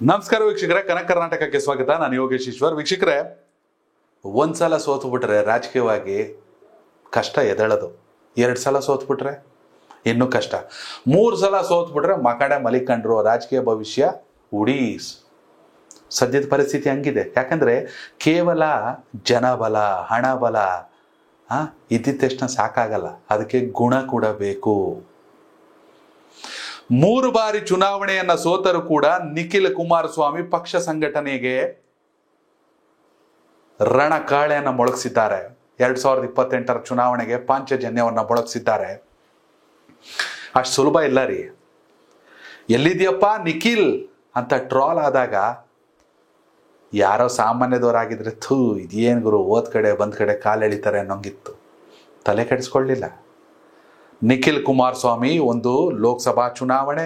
ನಮಸ್ಕಾರ ವೀಕ್ಷಕರೇ, ಕನಕ ಕರ್ನಾಟಕಕ್ಕೆ ಸ್ವಾಗತ. ನಾನು ಯೋಗೇಶ್ ಈಶ್ವರ್. ವೀಕ್ಷಕರೇ, ಒಂದ್ಸಲ ಸೋತ್ಬಿಟ್ರೆ ರಾಜಕೀಯವಾಗಿ ಕಷ್ಟ ಎದಳದು. 2 ಸಲ ಸೋತ್ಬಿಟ್ರೆ ಇನ್ನೂ ಕಷ್ಟ. 3 ಸಲ ಸೋತ್ಬಿಟ್ರೆ ಮಕಡೆ ಮಲಿಕಂಡ್ರು, ರಾಜಕೀಯ ಭವಿಷ್ಯ ಉಡೀಸ್. ಸದ್ಯದ ಪರಿಸ್ಥಿತಿ ಹಂಗಿದೆ. ಯಾಕಂದ್ರೆ ಕೇವಲ ಜನಬಲ, ಹಣಬಲ ಇದ್ದಿದ್ದ ತಕ್ಷಣ ಸಾಕಾಗಲ್ಲ, ಅದಕ್ಕೆ ಗುಣ ಕೂಡ ಬೇಕು. 3 ಬಾರಿ ಚುನಾವಣೆಯನ್ನ ಸೋತರು ಕೂಡ ನಿಖಿಲ್ ಕುಮಾರಸ್ವಾಮಿ ಪಕ್ಷ ಸಂಘಟನೆಗೆ ರಣಕಾಳೆಯನ್ನ ಮೊಳಗಿಸಿದ್ದಾರೆ. 2028ರ ಚುನಾವಣೆಗೆ ಪಾಂಚಜನ್ಯವನ್ನ ಮೊಳಗಿಸಿದ್ದಾರೆ. ಅಷ್ಟು ಸುಲಭ ಇಲ್ಲ ರೀ. ಎಲ್ಲಿದ್ಯಪ್ಪ ನಿಖಿಲ್ ಅಂತ ಟ್ರಾಲ್ ಆದಾಗ ಯಾರೋ ಸಾಮಾನ್ಯದವರಾಗಿದ್ರೆ ಇದೇನ್ ಗುರು, ಓದ್ ಕಡೆ ಬಂದ್ ಕಡೆ ಕಾಲೆಳಿತಾರೆ ಅನ್ನೋಂಗಿತ್ತು. ತಲೆ ಕೆಡಿಸ್ಕೊಳ್ಳಿಲ್ಲ. ನಿಖಿಲ್ ಕುಮಾರಸ್ವಾಮಿ ಒಂದು ಲೋಕಸಭಾ ಚುನಾವಣೆ,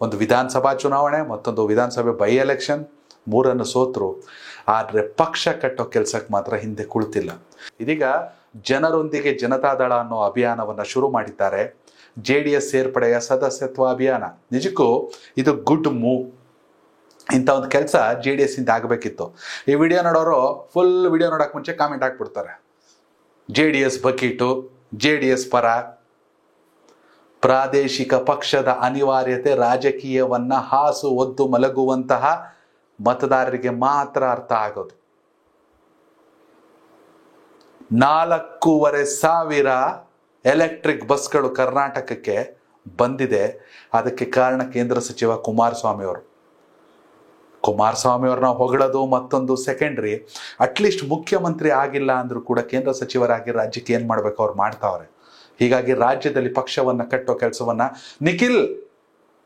ಒಂದು ವಿಧಾನಸಭಾ ಚುನಾವಣೆ, ಮತ್ತೊಂದು ವಿಧಾನಸಭೆ ಬೈ ಎಲೆಕ್ಷನ್ 3 ಸೋತರು. ಆದರೆ ಪಕ್ಷ ಕಟ್ಟೋ ಕೆಲಸಕ್ಕೆ ಮಾತ್ರ ಹಿಂದೆ ಕುಳಿತಿಲ್ಲ. ಇದೀಗ ಜನರೊಂದಿಗೆ ಜನತಾದಳ ಅನ್ನೋ ಅಭಿಯಾನವನ್ನು ಶುರು ಮಾಡಿದ್ದಾರೆ. JDS ಸೇರ್ಪಡೆಯ ಸದಸ್ಯತ್ವ ಅಭಿಯಾನ. ನಿಜಕ್ಕೂ ಇದು ಗುಡ್ ಮೂವ್. ಇಂಥ ಒಂದು ಕೆಲಸ JDS ಇಂದ ಆಗಬೇಕಿತ್ತು. ಈ ವಿಡಿಯೋ ನೋಡೋರು ಫುಲ್ ವಿಡಿಯೋ ನೋಡೋಕೆ ಮುಂಚೆ ಕಾಮೆಂಟ್ ಹಾಕ್ಬಿಡ್ತಾರೆ, JDS ಬಕೀಟು, JDS ಪರ. ಪ್ರಾದೇಶಿಕ ಪಕ್ಷದ ಅನಿವಾರ್ಯತೆ ರಾಜಕೀಯವನ್ನ ಹಾಸು ಒದ್ದು ಮಲಗುವಂತಹ ಮತದಾರರಿಗೆ ಮಾತ್ರ ಅರ್ಥ ಆಗೋದು. 4,500 ಎಲೆಕ್ಟ್ರಿಕ್ ಬಸ್ಗಳು ಕರ್ನಾಟಕಕ್ಕೆ ಬಂದಿದೆ. ಅದಕ್ಕೆ ಕಾರಣ ಕೇಂದ್ರ ಸಚಿವ ಕುಮಾರಸ್ವಾಮಿ ಅವರು. ಕುಮಾರಸ್ವಾಮಿ ಅವ್ರನ್ನ ಹೊಗಳೋದು ಮತ್ತೊಂದು ಸೆಕೆಂಡ್ರಿ. ಅಟ್ಲೀಸ್ಟ್ ಮುಖ್ಯಮಂತ್ರಿ ಆಗಿಲ್ಲ ಅಂದ್ರೂ ಕೂಡ ಕೇಂದ್ರ ಸಚಿವರಾಗಿ ರಾಜ್ಯಕ್ಕೆ ಏನ್ ಮಾಡ್ಬೇಕು ಅವ್ರು ಮಾಡ್ತಾವ್ರೆ. ಹೀಗಾಗಿ ರಾಜ್ಯದಲ್ಲಿ ಪಕ್ಷವನ್ನ ಕಟ್ಟೋ ಕೆಲಸವನ್ನ ನಿಖಿಲ್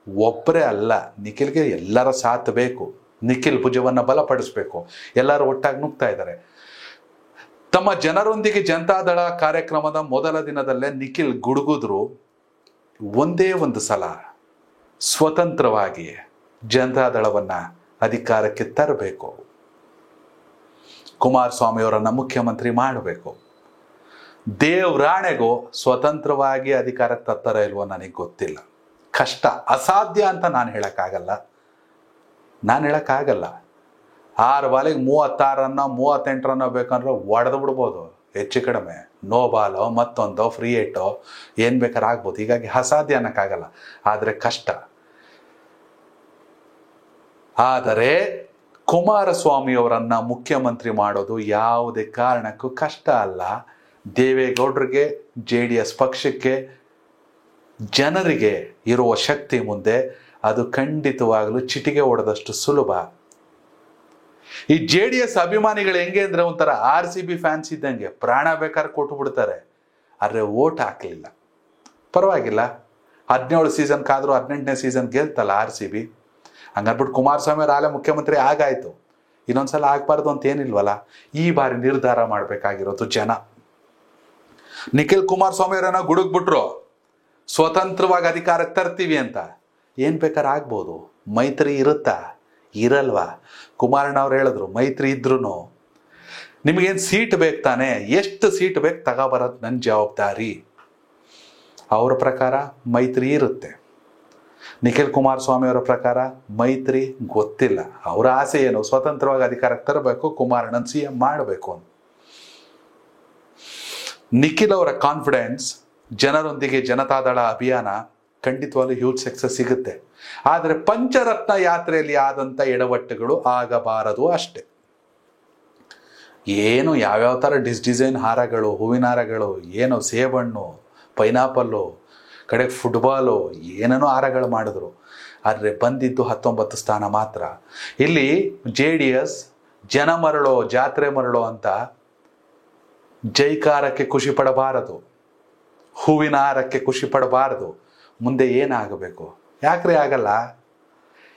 ಒಬ್ಬರೇ ಅಲ್ಲ, ನಿಖಿಲ್ಗೆ ಎಲ್ಲರ ಸಾಥ್ ಬೇಕು. ನಿಖಿಲ್ ಭುಜವನ್ನ ಬಲಪಡಿಸ್ಬೇಕು. ಎಲ್ಲರೂ ಒಟ್ಟಾಗಿ ನುಗ್ತಾ ಇದ್ದಾರೆ. ತಮ್ಮ ಜನರೊಂದಿಗೆ ಜನತಾದಳ ಕಾರ್ಯಕ್ರಮದ ಮೊದಲ ದಿನದಲ್ಲೇ ನಿಖಿಲ್ ಗುಡುಗುದ್ರು, ಒಂದೇ ಒಂದು ಸಲ ಸ್ವತಂತ್ರವಾಗಿ ಜನತಾದಳವನ್ನ ಅಧಿಕಾರಕ್ಕೆ ತರಬೇಕು, ಕುಮಾರಸ್ವಾಮಿ ಅವರನ್ನ ಮುಖ್ಯಮಂತ್ರಿ ಮಾಡಬೇಕು. ದೇವ್ರಾಣೆಗೂ ಸ್ವತಂತ್ರವಾಗಿ ಅಧಿಕಾರಕ್ಕೆ ತರ್ತಾರ ಇಲ್ವೋ ನನಗೆ ಗೊತ್ತಿಲ್ಲ. ಕಷ್ಟ, ಅಸಾಧ್ಯ ಅಂತ ನಾನು ಹೇಳಕ್ಕಾಗಲ್ಲ. 6 ಬಾಲಿಗೆ 36 ರನ್ನ 38 ರನ್ನ ಬೇಕಂದ್ರೆ ಒಡೆದು ಬಿಡ್ಬೋದು. ಹೆಚ್ಚು ಕಡಿಮೆ ನೋ ಬಾಲೋ ಮತ್ತೊಂದೋ ಫ್ರೀ ಏಟೋ ಏನ್ ಬೇಕಾದ್ರೆ ಆಗ್ಬೋದು. ಹೀಗಾಗಿ ಅಸಾಧ್ಯ ಅನ್ನಕ್ಕಾಗಲ್ಲ, ಆದ್ರೆ ಕಷ್ಟ. ಆದರೆ ಕುಮಾರಸ್ವಾಮಿ ಅವರನ್ನ ಮುಖ್ಯಮಂತ್ರಿ ಮಾಡೋದು ಯಾವುದೇ ಕಾರಣಕ್ಕೂ ಕಷ್ಟ ಅಲ್ಲ. ದೇವೇಗೌಡರಿಗೆ, JDS ಪಕ್ಷಕ್ಕೆ, ಜನರಿಗೆ ಇರುವ ಶಕ್ತಿ ಮುಂದೆ ಅದು ಖಂಡಿತವಾಗಲೂ ಚಿಟಿಕೆ ಹೊಡೆದಷ್ಟು ಸುಲಭ. ಈ JDS ಅಭಿಮಾನಿಗಳು ಹೆಂಗೆ ಅಂದ್ರೆ ಒಂಥರ RCB ಫ್ಯಾನ್ಸ್ ಇದ್ದಂಗೆ, ಪ್ರಾಣ ಬೇಕಾದ್ರೆ ಕೊಟ್ಟು ಬಿಡ್ತಾರೆ. ಆದ್ರೆ ವೋಟ್ ಹಾಕ್ಲಿಲ್ಲ, ಪರವಾಗಿಲ್ಲ. 17 ಸೀಸನ್ ಕಾದ್ರು 18ನೇ ಸೀಸನ್ ಗೆಲ್ತಲ್ಲ RCB. ಹಂಗನ್ಬಿಟ್ಟು ಕುಮಾರಸ್ವಾಮಿ ಅವ್ರ ಆಲೆ ಮುಖ್ಯಮಂತ್ರಿ ಆಗಾಯ್ತು, ಇನ್ನೊಂದ್ಸಲ ಆಗ್ಬಾರ್ದು ಅಂತ ಏನಿಲ್ವಲ್ಲ. ಈ ಬಾರಿ ನಿರ್ಧಾರ ಮಾಡ್ಬೇಕಾಗಿರೋದು ಜನ. ನಿಖಿಲ್ ಕುಮಾರಸ್ವಾಮಿ ಅವರನ್ನ ಗುಡುಗ್ಬಿಟ್ರು, ಸ್ವತಂತ್ರವಾಗಿ ಅಧಿಕಾರಕ್ಕೆ ತರ್ತೀವಿ ಅಂತ. ಏನ್ ಬೇಕಾದ್ರೆ ಆಗ್ಬೋದು. ಮೈತ್ರಿ ಇರುತ್ತಾ? ಇರಲ್ವಾ? ಕುಮಾರಣ್ಣ ಅವ್ರು ಹೇಳಿದ್ರು, ಮೈತ್ರಿ ಇದ್ರು ನಿಮಗೇನು ಸೀಟ್ ಬೇಕು ತಾನೆ, ಎಷ್ಟು ಸೀಟ್ ಬೇಕು ತಗೋಬರೋದು ನನ್ನ ಜವಾಬ್ದಾರಿ. ಅವರ ಪ್ರಕಾರ ಮೈತ್ರಿ ಇರುತ್ತೆ. ನಿಖಿಲ್ ಕುಮಾರಸ್ವಾಮಿ ಅವರ ಪ್ರಕಾರ ಮೈತ್ರಿ ಗೊತ್ತಿಲ್ಲ. ಅವರ ಆಸೆ ಏನು? ಸ್ವತಂತ್ರವಾಗಿ ಅಧಿಕಾರಕ್ಕೆ ತರಬೇಕು, ಕುಮಾರಣ್ಣನ CM ಮಾಡಬೇಕು ಅಂತ. ನಿಖಿಲ್ ಅವರ ಕಾನ್ಫಿಡೆನ್ಸ್, ಜನರೊಂದಿಗೆ ಜನತಾದಳ ಅಭಿಯಾನ ಖಂಡಿತವಾಗ್ಲೂ ಹ್ಯೂಜ್ ಸಕ್ಸಸ್ ಸಿಗುತ್ತೆ. ಆದರೆ ಪಂಚರತ್ನ ಯಾತ್ರೆಯಲ್ಲಿ ಆದಂತ ಎಡವಟ್ಟುಗಳು ಆಗಬಾರದು ಅಷ್ಟೆ. ಏನು ಯಾವ್ಯಾವ ತರ ಡಿಸೈನ್ ಹಾರಗಳು, ಹೂವಿನ ಹಾರಗಳು, ಏನೋ ಸೇಬಣ್ಣು, ಪೈನಾಪಲ್ಲು, ಕಡೆಗೆ ಫುಟ್ಬಾಲು, ಏನೇನೋ ಹಾರಗಳು ಮಾಡಿದ್ರು. ಆದರೆ ಬಂದಿದ್ದು 19 ಸ್ಥಾನ ಮಾತ್ರ. ಇಲ್ಲಿ JDS ಜನ ಮರಳೋ ಜಾತ್ರೆ ಮರಳೋ ಅಂತ ಜೈಕಾರಕ್ಕೆ ಖುಷಿ ಪಡಬಾರದು, ಹೂವಿನ ಹಾರಕ್ಕೆ ಖುಷಿ ಪಡಬಾರದು. ಮುಂದೆ ಏನಾಗಬೇಕು? ಯಾಕ್ರೆ ಆಗಲ್ಲ?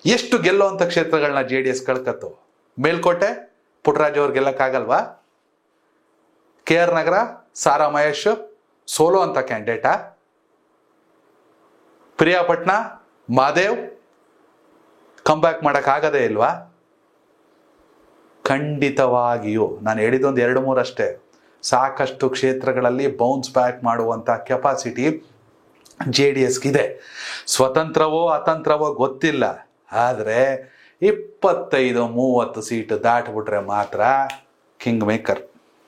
ಎಷ್ಟು ಗೆಲ್ಲುವಂಥ ಕ್ಷೇತ್ರಗಳನ್ನ JDS ಕಳ್ಕತ್ತು. ಮೇಲ್ಕೋಟೆ ಪುಟ್ಟರಾಜ್ ಅವ್ರು ಗೆಲ್ಲಕ್ಕಾಗಲ್ವಾ? KR ನಗರ ಸಾರಾ ಮಹೇಶ್ ಸೋಲೋ ಅಂತ ಕ್ಯಾಂಡಿಡೇಟಾ? ಪ್ರಿಯಾಪಟ್ನ ಮಾದೇವ್ ಕಂಬ್ಯಾಕ್ ಮಾಡಕ್ ಆಗದೇ ಇಲ್ವಾ? ಖಂಡಿತವಾಗಿಯೂ ನಾನು ಹೇಳಿದೊಂದು 2-3 ಅಷ್ಟೇ. ಸಾಕಷ್ಟು ಕ್ಷೇತ್ರಗಳಲ್ಲಿ ಬೌನ್ಸ್ ಬ್ಯಾಕ್ ಮಾಡುವಂತ ಕೆಪಾಸಿಟಿ JDS ಇದೆ. ಸ್ವತಂತ್ರವೋ ಅತಂತ್ರವೋ ಗೊತ್ತಿಲ್ಲ, ಆದರೆ 25-30 ಸೀಟ್ ದಾಟ್ಬಿಟ್ರೆ ಮಾತ್ರ ಕಿಂಗ್ ಮೇಕರ್,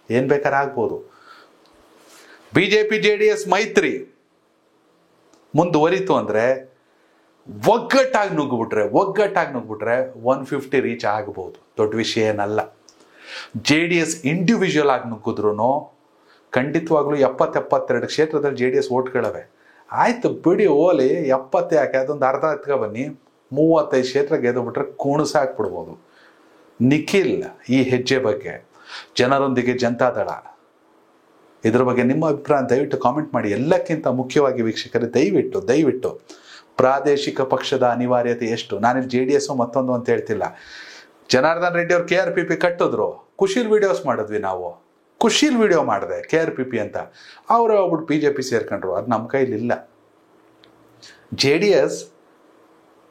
ಏನ್ ಬೇಕಾದ್ರೆ ಆಗ್ಬೋದು. ಬಿಜೆಪಿ JDS ಮೈತ್ರಿ ಮುಂದುವರಿತು ಅಂದ್ರೆ ಒಗ್ಗಟ್ಟಾಗಿ ನುಗ್ಗ್ಬಿಟ್ರೆ 150 ರೀಚ್ ಆಗಬಹುದು, ದೊಡ್ಡ ವಿಷಯ ಏನಲ್ಲ. JDS ಇಂಡಿವಿಜುವಲ್ ಆಗಿ ನುಗ್ಗಿದ್ರು ಖಂಡಿತವಾಗ್ಲೂ 70-72 ಕ್ಷೇತ್ರದಲ್ಲಿ JDS ಓಟ್ಗಳವೆ. ಆಯ್ತು ಬಿಡಿ, ಓಲಿ 70 ಯಾಕೆ, ಅದೊಂದು ಅರ್ಧ ಎತ್ಕ ಬನ್ನಿ, 35 ಕ್ಷೇತ್ರ ಗೆದ್ದು ಬಿಟ್ರೆ ಕುಣಸಾಕ್ಬಿಡ್ಬೋದು. ನಿಖಿಲ್ ಈ ಹೆಜ್ಜೆ ಬಗ್ಗೆ, ಜನರೊಂದಿಗೆ ಜನತಾದಳ, ಇದ್ರ ಬಗ್ಗೆ ನಿಮ್ಮ ಅಭಿಪ್ರಾಯ ದಯವಿಟ್ಟು ಕಾಮೆಂಟ್ ಮಾಡಿ. ಎಲ್ಲಕ್ಕಿಂತ ಮುಖ್ಯವಾಗಿ ವೀಕ್ಷಕರೇ, ದಯವಿಟ್ಟು ಪ್ರಾದೇಶಿಕ ಪಕ್ಷದ ಅನಿವಾರ್ಯತೆ ಎಷ್ಟು. ನಾನಿಲ್ಲಿ JDS ಮತ್ತೊಂದು ಅಂತ ಹೇಳ್ತಿಲ್ಲ. ಜನಾರ್ದನ್ ರೆಡ್ಡಿ ಅವ್ರು KRPP ಕಟ್ಟಿದ್ರು, ಖುಷಿಲ್ ವಿಡಿಯೋಸ್ ಮಾಡಿದ್ವಿ ನಾವು, ಖುಷಿಲ್ ವಿಡಿಯೋ ಮಾಡಿದೆ KRPP ಅಂತ, ಅವರು ಹೋಗ್ಬಿಟ್ಟು BJP ಸೇರ್ಕೊಂಡ್ರು. ಅದು ನಮ್ಮ ಕೈಲಿಲ್ಲ. JDS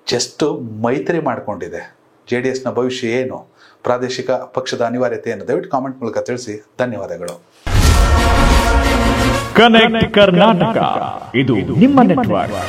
ಜಸ್ಟ್ ಮೈತ್ರಿ ಮಾಡ್ಕೊಂಡಿದೆ. JDSನ ಭವಿಷ್ಯ ಏನು, ಪ್ರಾದೇಶಿಕ ಪಕ್ಷದ ಅನಿವಾರ್ಯತೆ ಏನು, ದಯವಿಟ್ಟು ಕಾಮೆಂಟ್ ಮೂಲಕ ತಿಳಿಸಿ. ಧನ್ಯವಾದಗಳು. ಕನೆಕ್ಟ್ ಕರ್ನಾಟಕ, ಇದು ನಿಮ್ಮ ನೆಟ್ವರ್ಕ್.